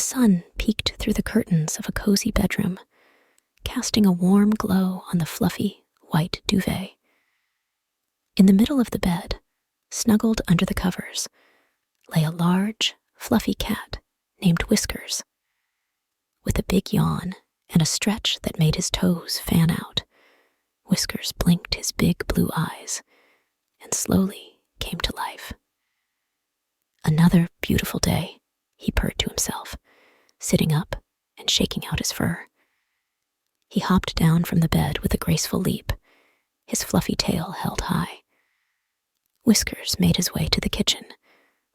sun peeked through the curtains of a cozy bedroom, casting a warm glow on the fluffy, white duvet. In the middle of the bed, snuggled under the covers, lay a large, fluffy cat named Whiskers. With a big yawn and a stretch that made his toes fan out, Whiskers blinked his big blue eyes and slowly came to life. Another beautiful day, he purred to himself, sitting up and shaking out his fur. He hopped down from the bed with a graceful leap, his fluffy tail held high. Whiskers made his way to the kitchen,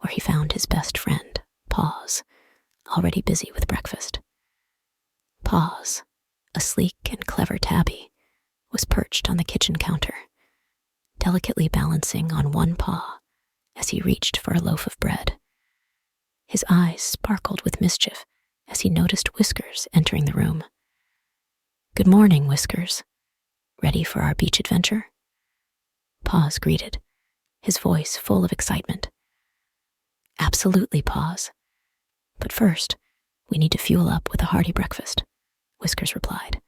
where he found his best friend, Paws, already busy with breakfast. Paws, a sleek and clever tabby, was perched on the kitchen counter, delicately balancing on one paw as he reached for a loaf of bread. His eyes sparkled with mischief as he noticed Whiskers entering the room. "Good morning, Whiskers. Ready for our beach adventure?" Paws greeted, his voice full of excitement. "Absolutely, Paws. But first, we need to fuel up with a hearty breakfast," Whiskers replied,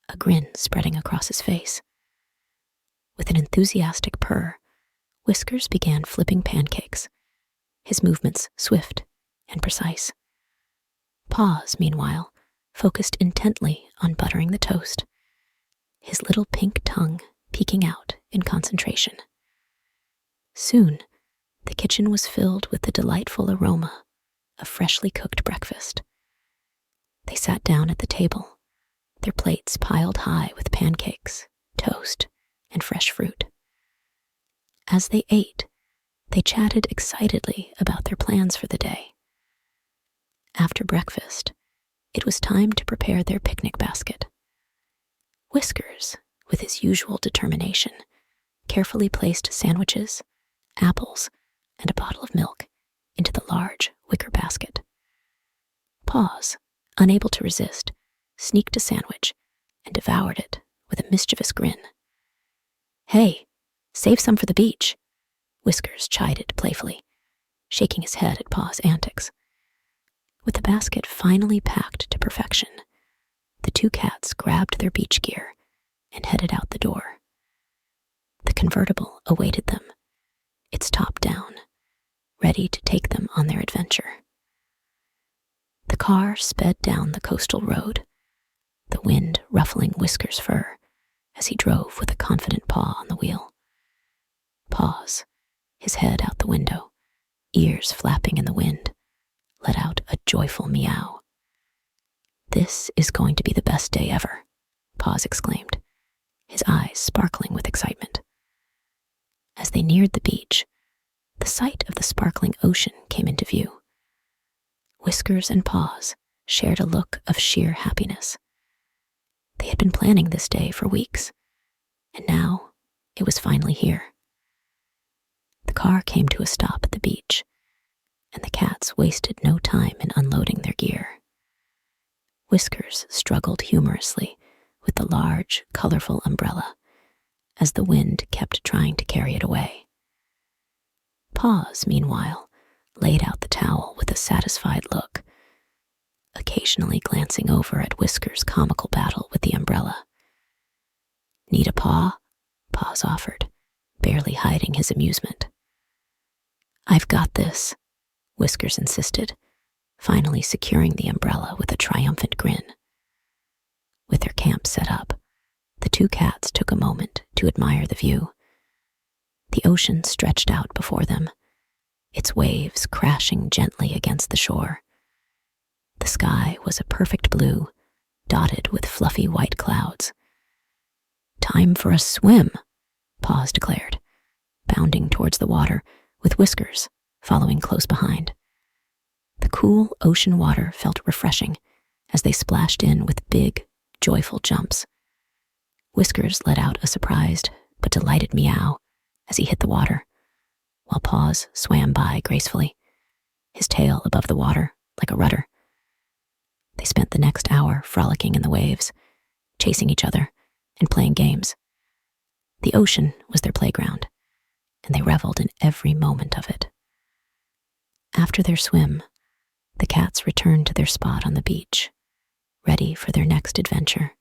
a grin spreading across his face. With an enthusiastic purr, Whiskers began flipping pancakes, his movements swift and precise. Paws, meanwhile, focused intently on buttering the toast, his little pink tongue peeking out in concentration. Soon, the kitchen was filled with the delightful aroma of freshly cooked breakfast. They sat down at the table, their plates piled high with pancakes, toast, and fresh fruit. As they ate, they chatted excitedly about their plans for the day. After breakfast, it was time to prepare their picnic basket. Whiskers, with his usual determination, carefully placed sandwiches, apples, and a bottle of milk into the large wicker basket. Paws, unable to resist, sneaked a sandwich and devoured it with a mischievous grin. "Hey, save some for the beach," Whiskers chided playfully, shaking his head at Paws' antics. With the basket finally packed to perfection, the two cats grabbed their beach gear and headed out the door. The convertible awaited them, its top down, ready to take them on their adventure. The car sped down the coastal road, the wind ruffling Whiskers' fur as he drove with a confident paw on the wheel. Paws, his head out the window, ears flapping in the wind, let out a joyful meow. "This is going to be the best day ever," Paws exclaimed, his eyes sparkling with excitement. As they neared the beach, the sight of the sparkling ocean came into view. Whiskers and Paws shared a look of sheer happiness. They had been planning this day for weeks, and now it was finally here. The car came to a stop at the beach, and the cats wasted no time in unloading their gear. Whiskers struggled humorously with the large, colorful umbrella as the wind kept trying to carry it away. Paws, meanwhile, laid out the towel with a satisfied look, occasionally glancing over at Whiskers' comical battle with the umbrella. "Need a paw?" Paws offered, barely hiding his amusement. "I've got this," Whiskers insisted, finally securing the umbrella with a triumphant grin. With their camp set up, the two cats took a moment to admire the view. The ocean stretched out before them, its waves crashing gently against the shore. The sky was a perfect blue, dotted with fluffy white clouds. "Time for a swim," Paws declared, bounding towards the water with Whiskers following close behind. The cool ocean water felt refreshing as they splashed in with big, joyful jumps. Whiskers let out a surprised but delighted meow as he hit the water, while Paws swam by gracefully, his tail above the water like a rudder. They spent the next hour frolicking in the waves, chasing each other, and playing games. The ocean was their playground, and they reveled in every moment of it. After their swim, The cats returned to their spot on the beach, ready for their next adventure,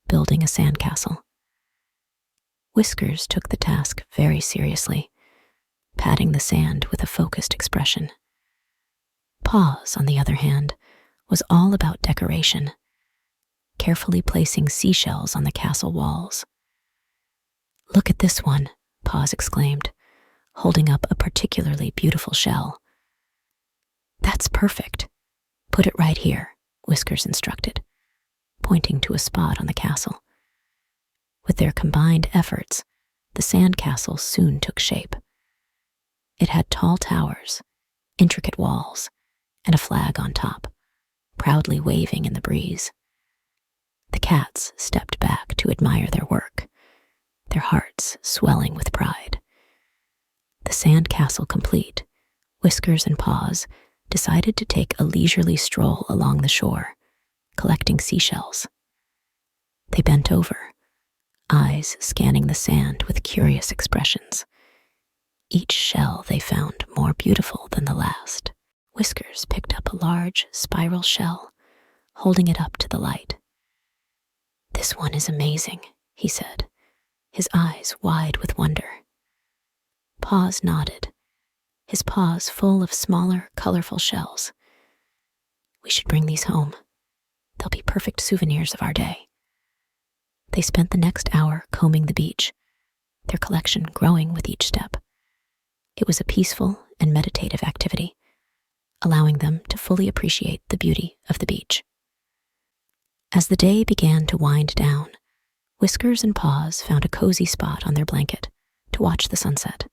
building a sandcastle. Whiskers took the task very seriously, patting the sand with a focused expression. Paws, on the other hand, was all about decoration, carefully placing seashells on the castle walls. "Look at this one," Paws exclaimed, holding up a particularly beautiful shell. "That's perfect. Put it right here," Whiskers instructed, pointing to a spot on the castle. With their combined efforts, the sandcastle soon took shape. It had tall towers, intricate walls, and a flag on top, proudly waving in the breeze. The cats stepped back to admire their work, their hearts swelling with pride. The sandcastle complete, Whiskers and Paws decided to take a leisurely stroll along the shore, collecting seashells. They bent over, eyes scanning the sand with curious expressions. Each shell they found more beautiful than the last. Whiskers picked up a large spiral shell, holding it up to the light. "This one is amazing," he said, his eyes wide with wonder. Paws nodded, his paws full of smaller, colorful shells. "We should bring these home. They'll be perfect souvenirs of our day." They spent the next hour combing the beach, their collection growing with each step. It was a peaceful and meditative activity, allowing them to fully appreciate the beauty of the beach. As the day began to wind down, Whiskers and Paws found a cozy spot on their blanket to watch the sunset.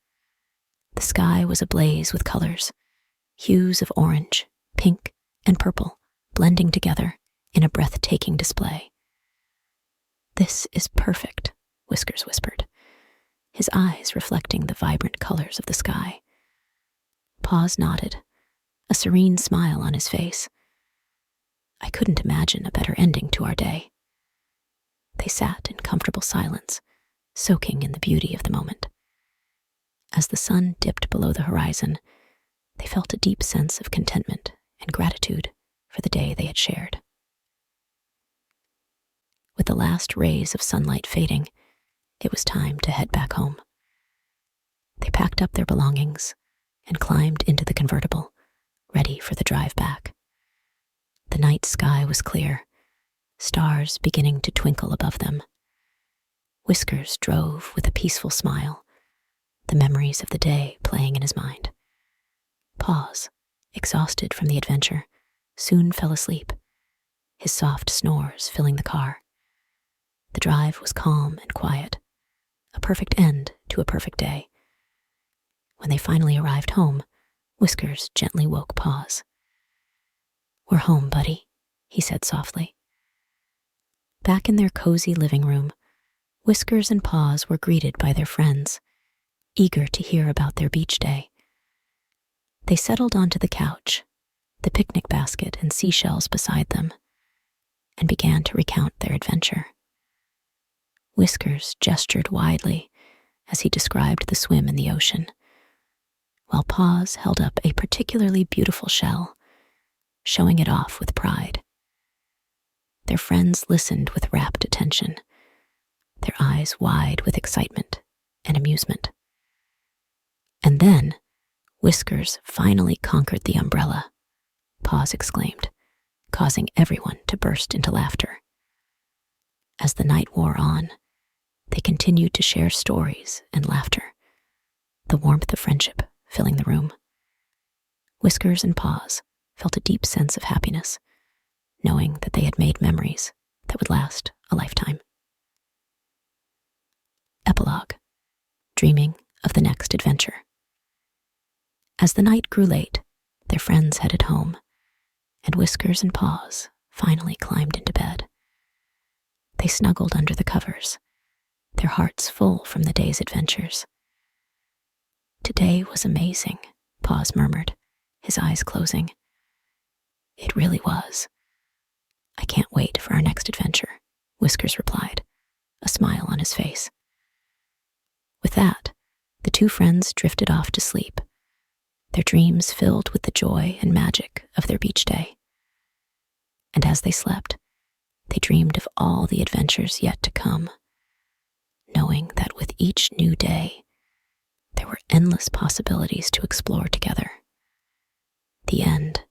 The sky was ablaze with colors, hues of orange, pink, and purple blending together in a breathtaking display. "This is perfect," Whiskers whispered, his eyes reflecting the vibrant colors of the sky. Paws nodded, a serene smile on his face. "I couldn't imagine a better ending to our day." They sat in comfortable silence, soaking in the beauty of the moment. As the sun dipped below the horizon, they felt a deep sense of contentment and gratitude for the day they had shared. With the last rays of sunlight fading, it was time to head back home. They packed up their belongings and climbed into the convertible, ready for the drive back. The night sky was clear, stars beginning to twinkle above them. Whiskers drove with a peaceful smile, the memories of the day playing in his mind. Paws, exhausted from the adventure, soon fell asleep, his soft snores filling the car. The drive was calm and quiet, a perfect end to a perfect day. When they finally arrived home, Whiskers gently woke Paws. "We're home, buddy," he said softly. Back in their cozy living room, Whiskers and Paws were greeted by their friends, eager to hear about their beach day. They settled onto the couch, the picnic basket and seashells beside them, and began to recount their adventure. Whiskers gestured widely as he described the swim in the ocean, while Paws held up a particularly beautiful shell, showing it off with pride. Their friends listened with rapt attention, their eyes wide with excitement and amusement. And then, Whiskers finally conquered the umbrella, Paws exclaimed, causing everyone to burst into laughter. As the night wore on, they continued to share stories and laughter, the warmth of friendship filling the room. Whiskers and Paws felt a deep sense of happiness, knowing that they had made memories that would last a lifetime. Epilogue: Dreaming of the next adventure. As the night grew late, their friends headed home, and Whiskers and Paws finally climbed into bed. They snuggled under the covers, their hearts full from the day's adventures. "Today was amazing," Paws murmured, his eyes closing. "It really was. I can't wait for our next adventure," Whiskers replied, a smile on his face. With that, the two friends drifted off to sleep, their dreams filled with the joy and magic of their beach day. And as they slept, they dreamed of all the adventures yet to come, knowing that with each new day, there were endless possibilities to explore together. The end.